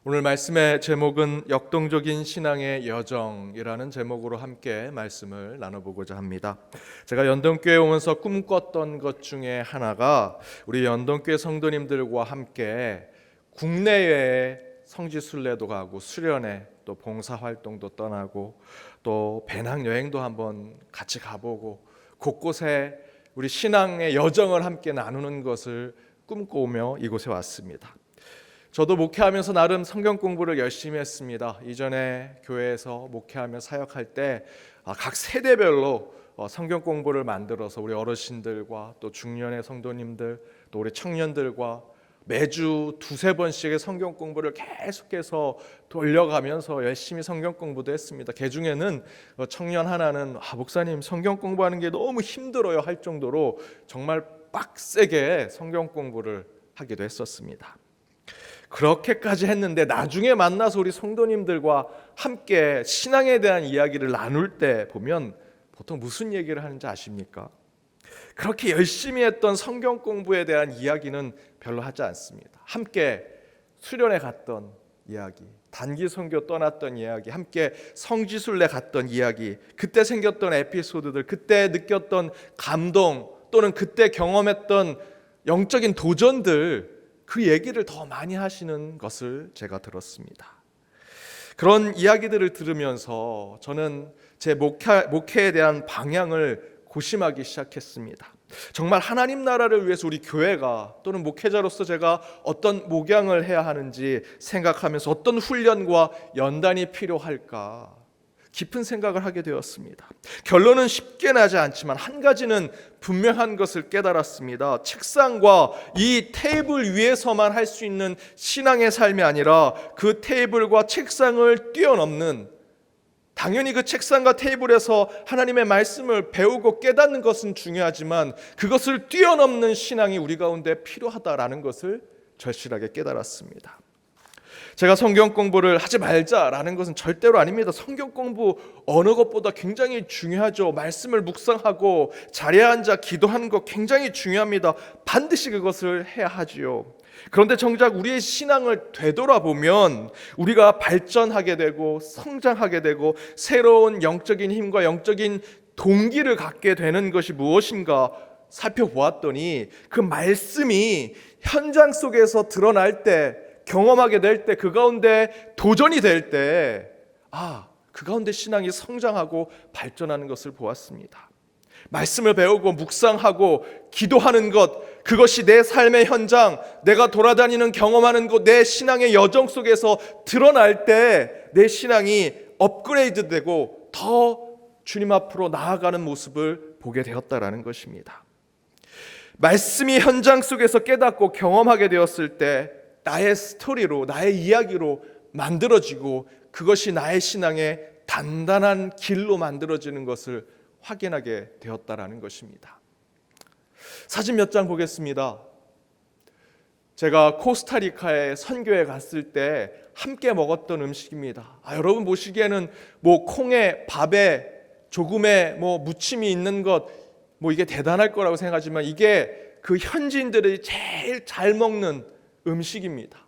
오늘 말씀의 제목은 역동적인 신앙의 여정이라는 제목으로 함께 말씀을 나눠보고자 합니다. 제가 연동교회에 오면서 꿈꿨던 것 중에 하나가 우리 연동교회 성도님들과 함께 국내외에 성지순례도 가고 수련회 또 봉사활동도 떠나고 또 배낭여행도 한번 같이 가보고 곳곳에 우리 신앙의 여정을 함께 나누는 것을 꿈꾸며 이곳에 왔습니다. 저도 목회하면서 나름 성경 공부를 열심히 했습니다. 이전에 교회에서 목회하며 사역할 때 각 세대별로 성경 공부를 만들어서 우리 어르신들과 또 중년의 성도님들 또 우리 청년들과 매주 두세 번씩의 성경 공부를 계속해서 돌려가면서 열심히 성경 공부도 했습니다. 그 중에는 청년 하나는 목사님 성경 공부하는 게 너무 힘들어요 할 정도로 정말 빡세게 성경 공부를 하기도 했었습니다. 그렇게까지 했는데 나중에 만나서 우리 성도님들과 함께 신앙에 대한 이야기를 나눌 때 보면 보통 무슨 얘기를 하는지 아십니까? 그렇게 열심히 했던 성경 공부에 대한 이야기는 별로 하지 않습니다. 함께 수련회 갔던 이야기, 단기 선교 떠났던 이야기, 함께 성지순례 갔던 이야기, 그때 생겼던 에피소드들, 그때 느꼈던 감동 또는 그때 경험했던 영적인 도전들, 그 얘기를 더 많이 하시는 것을 제가 들었습니다. 그런 이야기들을 들으면서 저는 제 목회에 대한 방향을 고심하기 시작했습니다. 정말 하나님 나라를 위해서 우리 교회가 또는 목회자로서 제가 어떤 목양을 해야 하는지 생각하면서 어떤 훈련과 연단이 필요할까 깊은 생각을 하게 되었습니다. 결론은 쉽게 나지 않지만 한 가지는 분명한 것을 깨달았습니다. 책상과 이 테이블 위에서만 할 수 있는 신앙의 삶이 아니라 그 테이블과 책상을 뛰어넘는, 당연히 그 책상과 테이블에서 하나님의 말씀을 배우고 깨닫는 것은 중요하지만 그것을 뛰어넘는 신앙이 우리 가운데 필요하다라는 것을 절실하게 깨달았습니다. 제가 성경 공부를 하지 말자라는 것은 절대로 아닙니다. 성경 공부 어느 것보다 굉장히 중요하죠. 말씀을 묵상하고 자리에 앉아 기도하는 것 굉장히 중요합니다. 반드시 그것을 해야 하지요. 그런데 정작 우리의 신앙을 되돌아보면 우리가 발전하게 되고 성장하게 되고 새로운 영적인 힘과 영적인 동기를 갖게 되는 것이 무엇인가 살펴보았더니 그 말씀이 현장 속에서 드러날 때, 경험하게 될 때, 그 가운데 도전이 될 때, 그 가운데 신앙이 성장하고 발전하는 것을 보았습니다. 말씀을 배우고 묵상하고 기도하는 것, 그것이 내 삶의 현장, 내가 돌아다니는 경험하는 것, 내 신앙의 여정 속에서 드러날 때 내 신앙이 업그레이드 되고 더 주님 앞으로 나아가는 모습을 보게 되었다라는 것입니다. 말씀이 현장 속에서 깨닫고 경험하게 되었을 때 나의 스토리로, 나의 이야기로 만들어지고 그것이 나의 신앙의 단단한 길로 만들어지는 것을 확인하게 되었다라는 것입니다. 사진 몇 장 보겠습니다. 제가 코스타리카에 선교에 갔을 때 함께 먹었던 음식입니다. 여러분 보시기에는 콩에 밥에 조금의 무침이 있는 것, 이게 대단할 거라고 생각하지만 이게 그 현지인들이 제일 잘 먹는 음식입니다.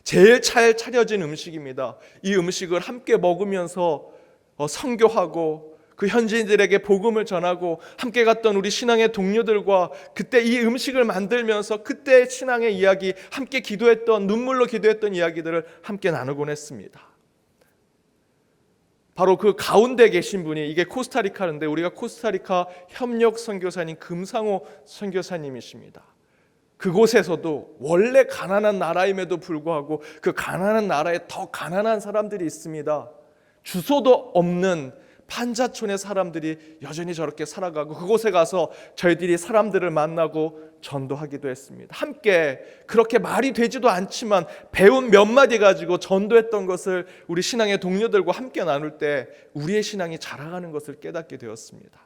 제일 잘 차려진 음식입니다. 이 음식을 함께 먹으면서 선교하고 그 현지인들에게 복음을 전하고 함께 갔던 우리 신앙의 동료들과 그때 이 음식을 만들면서 그때 신앙의 이야기, 함께 기도했던, 눈물로 기도했던 이야기들을 함께 나누곤 했습니다. 바로 그 가운데 계신 분이, 이게 코스타리카인데 우리가 코스타리카 협력 선교사님 금상호 선교사님이십니다. 그곳에서도 원래 가난한 나라임에도 불구하고 그 가난한 나라에 더 가난한 사람들이 있습니다. 주소도 없는 판자촌의 사람들이 여전히 저렇게 살아가고 그곳에 가서 저희들이 사람들을 만나고 전도하기도 했습니다. 함께 그렇게 말이 되지도 않지만 배운 몇 마디 가지고 전도했던 것을 우리 신앙의 동료들과 함께 나눌 때 우리의 신앙이 자라가는 것을 깨닫게 되었습니다.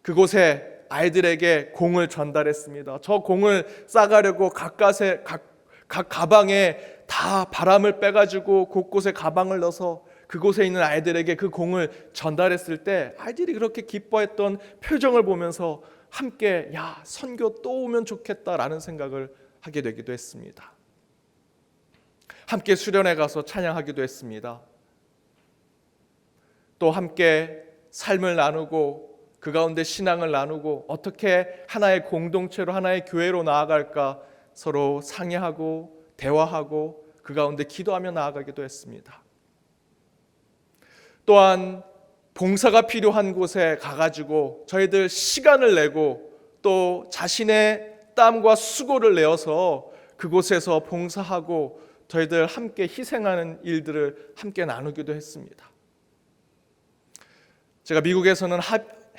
그곳에 아이들에게 공을 전달했습니다. 저 공을 싸가려고 각 가방에 다 바람을 빼가지고 곳곳에 가방을 넣어서 그곳에 있는 아이들에게 그 공을 전달했을 때 아이들이 그렇게 기뻐했던 표정을 보면서 함께 선교 또 오면 좋겠다라는 생각을 하게 되기도 했습니다. 함께 수련회 가서 찬양하기도 했습니다. 또 함께 삶을 나누고 그 가운데 신앙을 나누고 어떻게 하나의 공동체로 하나의 교회로 나아갈까 서로 상의하고 대화하고 그 가운데 기도하며 나아가기도 했습니다. 또한 봉사가 필요한 곳에 가가지고 저희들 시간을 내고 또 자신의 땀과 수고를 내어서 그곳에서 봉사하고 저희들 함께 희생하는 일들을 함께 나누기도 했습니다. 제가 미국에서는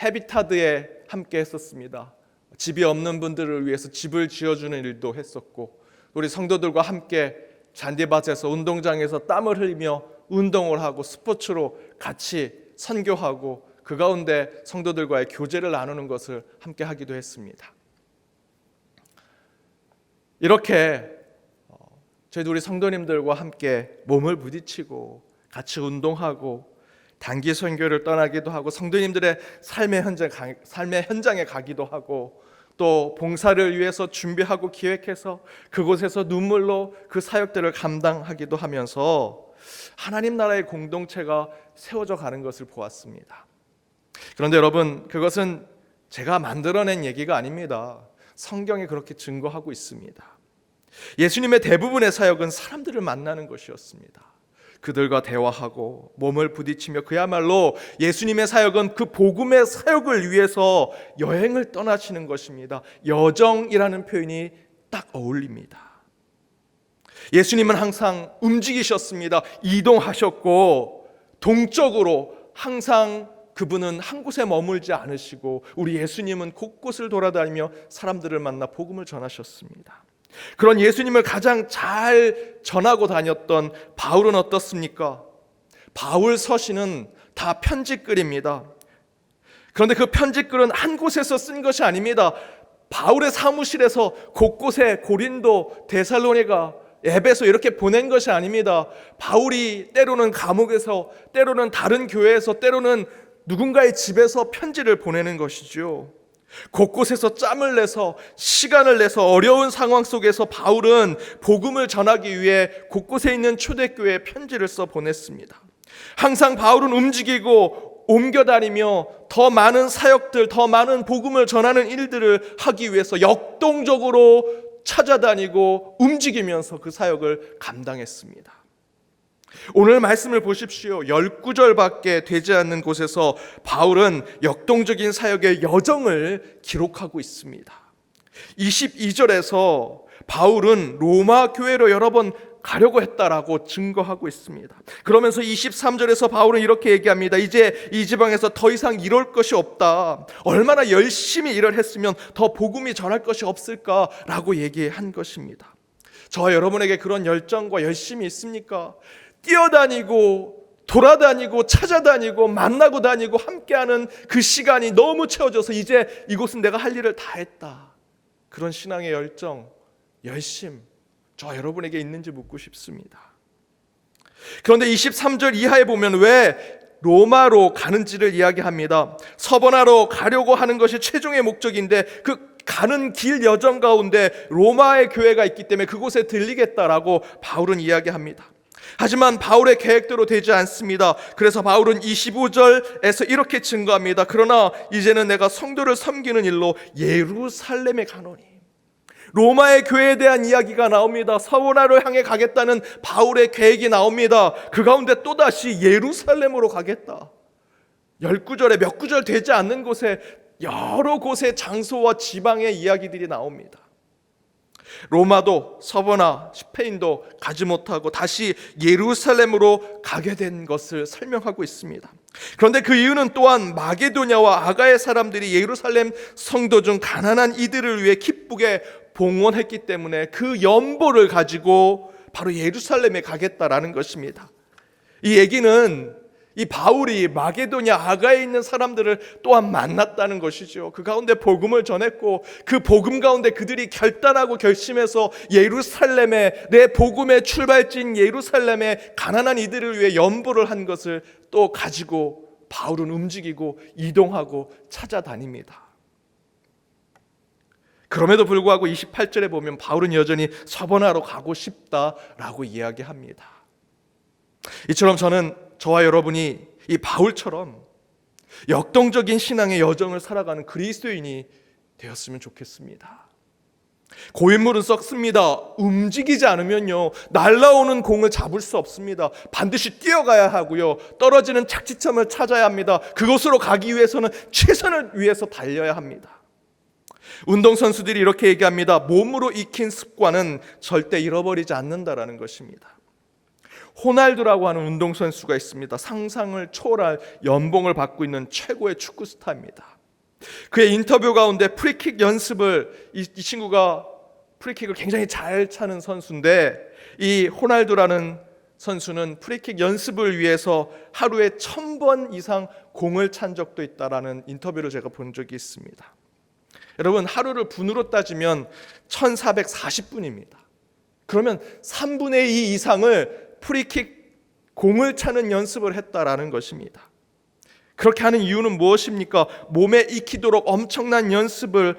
헤비타드에 함께 했었습니다. 집이 없는 분들을 위해서 집을 지어주는 일도 했었고 우리 성도들과 함께 잔디밭에서 운동장에서 땀을 흘리며 운동을 하고 스포츠로 같이 선교하고 그 가운데 성도들과의 교제를 나누는 것을 함께 하기도 했습니다. 이렇게 저희도 우리 성도님들과 함께 몸을 부딪히고 같이 운동하고 단기 선교를 떠나기도 하고 성도님들의 삶의 현장에 가기도 하고 또 봉사를 위해서 준비하고 기획해서 그곳에서 눈물로 그 사역들을 감당하기도 하면서 하나님 나라의 공동체가 세워져 가는 것을 보았습니다. 그런데 여러분, 그것은 제가 만들어낸 얘기가 아닙니다. 성경이 그렇게 증거하고 있습니다. 예수님의 대부분의 사역은 사람들을 만나는 것이었습니다. 그들과 대화하고 몸을 부딪히며 그야말로 예수님의 사역은 그 복음의 사역을 위해서 여행을 떠나시는 것입니다. 여정이라는 표현이 딱 어울립니다. 예수님은 항상 움직이셨습니다. 이동하셨고 동적으로 항상 그분은 한 곳에 머물지 않으시고 우리 예수님은 곳곳을 돌아다니며 사람들을 만나 복음을 전하셨습니다. 그런 예수님을 가장 잘 전하고 다녔던 바울은 어떻습니까? 바울 서신은 다 편지글입니다. 그런데 그 편지글은 한 곳에서 쓴 것이 아닙니다. 바울의 사무실에서 곳곳에 고린도, 데살로니가, 에베소 이렇게 보낸 것이 아닙니다. 바울이 때로는 감옥에서, 때로는 다른 교회에서, 때로는 누군가의 집에서 편지를 보내는 것이죠. 곳곳에서 짬을 내서 시간을 내서 어려운 상황 속에서 바울은 복음을 전하기 위해 곳곳에 있는 초대교회에 편지를 써 보냈습니다. 항상 바울은 움직이고 옮겨다니며 더 많은 사역들, 더 많은 복음을 전하는 일들을 하기 위해서 역동적으로 찾아다니고 움직이면서 그 사역을 감당했습니다. 오늘 말씀을 보십시오. 10구절밖에 되지 않는 곳에서 바울은 역동적인 사역의 여정을 기록하고 있습니다. 22절에서 바울은 로마 교회로 여러 번 가려고 했다라고 증거하고 있습니다. 그러면서 23절에서 바울은 이렇게 얘기합니다. 이제 이 지방에서 더 이상 이럴 것이 없다. 얼마나 열심히 일을 했으면 더 복음이 전할 것이 없을까라고 얘기한 것입니다. 저와 여러분에게 그런 열정과 열심이 있습니까? 뛰어다니고 돌아다니고 찾아다니고 만나고 다니고 함께하는 그 시간이 너무 채워져서 이제 이곳은 내가 할 일을 다 했다. 그런 신앙의 열정, 열심 저 여러분에게 있는지 묻고 싶습니다. 그런데 23절 이하에 보면 왜 로마로 가는지를 이야기합니다. 서번하러 가려고 하는 것이 최종의 목적인데 그 가는 길 여정 가운데 로마의 교회가 있기 때문에 그곳에 들리겠다라고 바울은 이야기합니다. 하지만 바울의 계획대로 되지 않습니다. 그래서 바울은 25절에서 이렇게 증거합니다. 그러나 이제는 내가 성도를 섬기는 일로 예루살렘에 가노니. 로마의 교회에 대한 이야기가 나옵니다. 서원하로 향해 가겠다는 바울의 계획이 나옵니다. 그 가운데 또다시 예루살렘으로 가겠다. 10구절에 몇 구절 되지 않는 곳에 여러 곳의 장소와 지방의 이야기들이 나옵니다. 로마도 서버나 스페인도 가지 못하고 다시 예루살렘으로 가게 된 것을 설명하고 있습니다. 그런데 그 이유는 또한 마게도냐와 아가의 사람들이 예루살렘 성도 중 가난한 이들을 위해 기쁘게 봉헌했기 때문에 그 연보를 가지고 바로 예루살렘에 가겠다라는 것입니다. 이 얘기는 이 바울이 마게도냐 아가에 있는 사람들을 또한 만났다는 것이죠. 그 가운데 복음을 전했고 그 복음 가운데 그들이 결단하고 결심해서 예루살렘에 내 복음의 출발지인 예루살렘에 가난한 이들을 위해 연보를 한 것을 또 가지고 바울은 움직이고 이동하고 찾아다닙니다. 그럼에도 불구하고 28절에 보면 바울은 여전히 서번하러 가고 싶다라고 이야기합니다. 이처럼 저는 저와 여러분이 이 바울처럼 역동적인 신앙의 여정을 살아가는 그리스도인이 되었으면 좋겠습니다. 고인물은 썩습니다. 움직이지 않으면요, 날아오는 공을 잡을 수 없습니다. 반드시 뛰어가야 하고요, 떨어지는 착지점을 찾아야 합니다. 그곳으로 가기 위해서는 최선을 위해서 달려야 합니다. 운동선수들이 이렇게 얘기합니다. 몸으로 익힌 습관은 절대 잃어버리지 않는다라는 것입니다. 호날두라고 하는 운동선수가 있습니다. 상상을 초월할 연봉을 받고 있는 최고의 축구 스타입니다. 그의 인터뷰 가운데 프리킥 연습을, 이 친구가 프리킥을 굉장히 잘 차는 선수인데, 이 호날두라는 선수는 프리킥 연습을 위해서 하루에 1000번 이상 공을 찬 적도 있다라는 인터뷰를 제가 본 적이 있습니다. 여러분, 하루를 분으로 따지면 1440분입니다. 그러면 3분의 2 이상을 프리킥 공을 차는 연습을 했다라는 것입니다. 그렇게 하는 이유는 무엇입니까? 몸에 익히도록 엄청난 연습을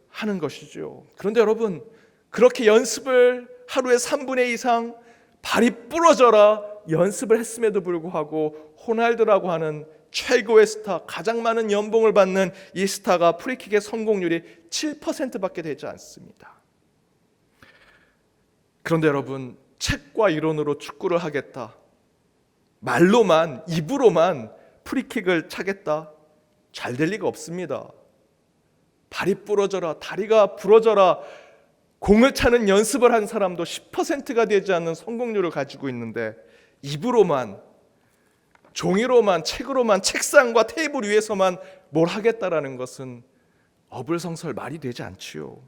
하는 것이죠. 그런데 여러분, 그렇게 연습을 하루에 3분의 2 이상 발이 부러져라 연습을 했음에도 불구하고 호날두라고 하는 최고의 스타, 가장 많은 연봉을 받는 이 스타가 프리킥의 성공률이 7%밖에 되지 않습니다. 그런데 여러분, 책과 이론으로 축구를 하겠다, 말로만, 입으로만 프리킥을 차겠다, 잘 될 리가 없습니다. 발이 부러져라, 다리가 부러져라, 공을 차는 연습을 한 사람도 10%가 되지 않는 성공률을 가지고 있는데, 입으로만, 종이로만, 책으로만, 책상과 테이블 위에서만 뭘 하겠다라는 것은 어불성설, 말이 되지 않지요.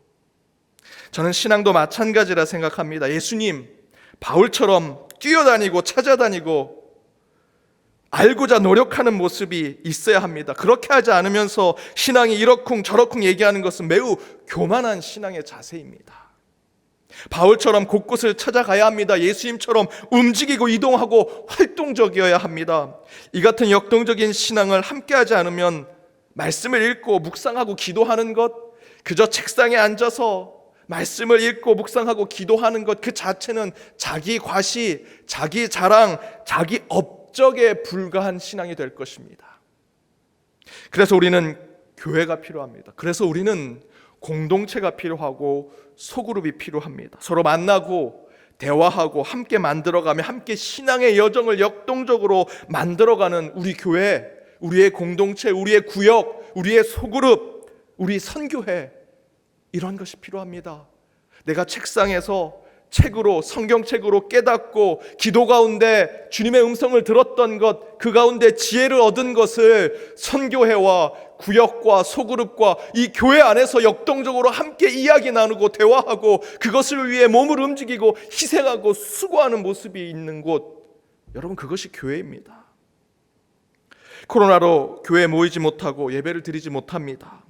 저는 신앙도 마찬가지라 생각합니다. 예수님, 바울처럼 뛰어다니고 찾아다니고 알고자 노력하는 모습이 있어야 합니다. 그렇게 하지 않으면서 신앙이 이러쿵 저러쿵 얘기하는 것은 매우 교만한 신앙의 자세입니다. 바울처럼 곳곳을 찾아가야 합니다. 예수님처럼 움직이고 이동하고 활동적이어야 합니다. 이 같은 역동적인 신앙을 함께하지 않으면 말씀을 읽고 묵상하고 기도하는 것, 그저 책상에 앉아서 말씀을 읽고 묵상하고 기도하는 것 그 자체는 자기 과시, 자기 자랑, 자기 업적에 불과한 신앙이 될 것입니다. 그래서 우리는 교회가 필요합니다. 그래서 우리는 공동체가 필요하고 소그룹이 필요합니다. 서로 만나고 대화하고 함께 만들어가며 함께 신앙의 여정을 역동적으로 만들어가는 우리 교회, 우리의 공동체, 우리의 구역, 우리의 소그룹, 우리 선교회, 이런 것이 필요합니다. 내가 책상에서 책으로, 성경책으로 깨닫고 기도 가운데 주님의 음성을 들었던 것, 그 가운데 지혜를 얻은 것을 선교회와 구역과 소그룹과 이 교회 안에서 역동적으로 함께 이야기 나누고 대화하고 그것을 위해 몸을 움직이고 희생하고 수고하는 모습이 있는 곳, 여러분, 그것이 교회입니다. 코로나로 교회에 모이지 못하고 예배를 드리지 못합니다.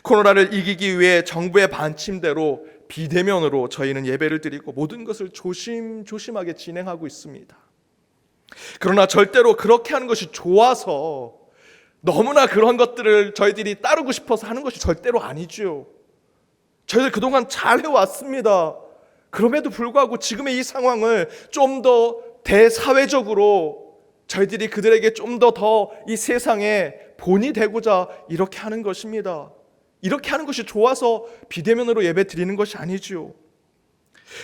코로나를 이기기 위해 정부의 반침대로 비대면으로 저희는 예배를 드리고 모든 것을 조심조심하게 진행하고 있습니다. 그러나 절대로 그렇게 하는 것이 좋아서 너무나 그런 것들을 저희들이 따르고 싶어서 하는 것이 절대로 아니죠. 저희들 그동안 잘 해왔습니다. 그럼에도 불구하고 지금의 이 상황을 좀 더 대사회적으로 저희들이 그들에게 좀 더 이 세상에 본이 되고자 이렇게 하는 것입니다. 이렇게 하는 것이 좋아서 비대면으로 예배 드리는 것이 아니죠.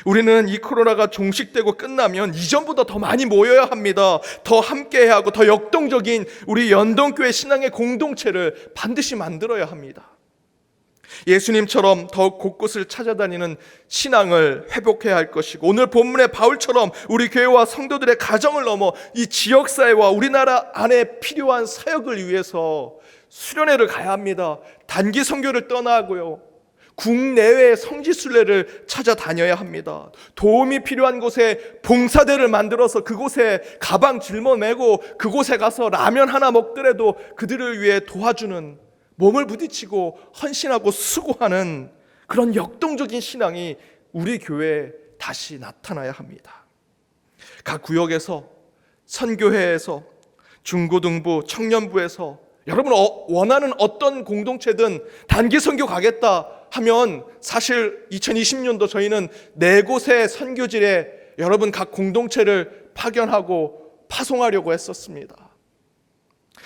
우리는 이 코로나가 종식되고 끝나면 이전보다 더 많이 모여야 합니다. 더 함께해야 하고 더 역동적인 우리 연동교회 신앙의 공동체를 반드시 만들어야 합니다. 예수님처럼 더욱 곳곳을 찾아다니는 신앙을 회복해야 할 것이고, 오늘 본문의 바울처럼 우리 교회와 성도들의 가정을 넘어 이 지역사회와 우리나라 안에 필요한 사역을 위해서 수련회를 가야 합니다. 단기 선교를 떠나고요, 국내외 성지순례를 찾아다녀야 합니다. 도움이 필요한 곳에 봉사대를 만들어서 그곳에 가방 짊어매고 그곳에 가서 라면 하나 먹더라도 그들을 위해 도와주는, 몸을 부딪히고 헌신하고 수고하는 그런 역동적인 신앙이 우리 교회에 다시 나타나야 합니다. 각 구역에서, 선교회에서, 중고등부, 청년부에서 여러분 원하는 어떤 공동체든 단기 선교 가겠다 하면 사실 2020년도 저희는 4곳의 선교지에 여러분 각 공동체를 파견하고 파송하려고 했었습니다.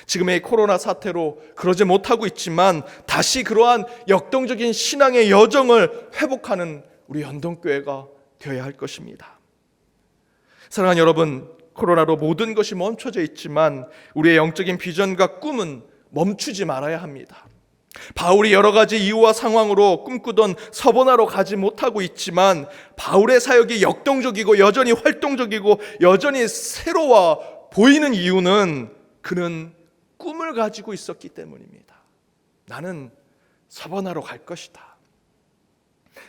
지금의 코로나 사태로 그러지 못하고 있지만 다시 그러한 역동적인 신앙의 여정을 회복하는 우리 연동교회가 되어야 할 것입니다. 사랑하는 여러분, 코로나로 모든 것이 멈춰져 있지만 우리의 영적인 비전과 꿈은 멈추지 말아야 합니다. 바울이 여러 가지 이유와 상황으로 꿈꾸던 서보나로 가지 못하고 있지만 바울의 사역이 역동적이고 여전히 활동적이고 여전히 새로워 보이는 이유는 그는 꿈을 가지고 있었기 때문입니다. 나는 서보나로 갈 것이다.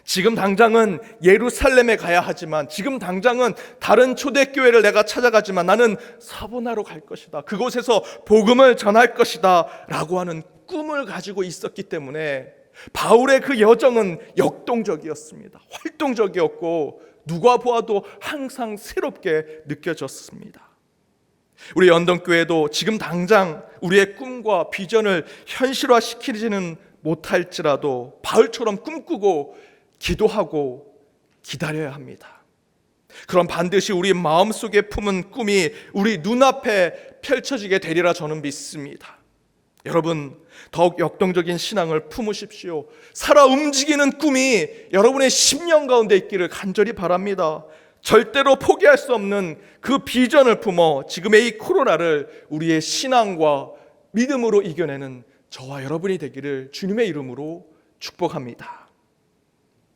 지금 당장은 예루살렘에 가야 하지만, 지금 당장은 다른 초대교회를 내가 찾아가지만 나는 서보나로 갈 것이다. 그곳에서 복음을 전할 것이다 라고 하는 꿈을 가지고 있었기 때문에 바울의 그 여정은 역동적이었습니다. 활동적이었고 누가 보아도 항상 새롭게 느껴졌습니다. 우리 연동교회도 지금 당장 우리의 꿈과 비전을 현실화시키지는 못할지라도 바울처럼 꿈꾸고 기도하고 기다려야 합니다. 그럼 반드시 우리 마음속에 품은 꿈이 우리 눈앞에 펼쳐지게 되리라 저는 믿습니다. 여러분, 더욱 역동적인 신앙을 품으십시오. 살아 움직이는 꿈이 여러분의 심령 가운데 있기를 간절히 바랍니다. 절대로 포기할 수 없는 그 비전을 품어 지금의 이 코로나를 우리의 신앙과 믿음으로 이겨내는 저와 여러분이 되기를 주님의 이름으로 축복합니다.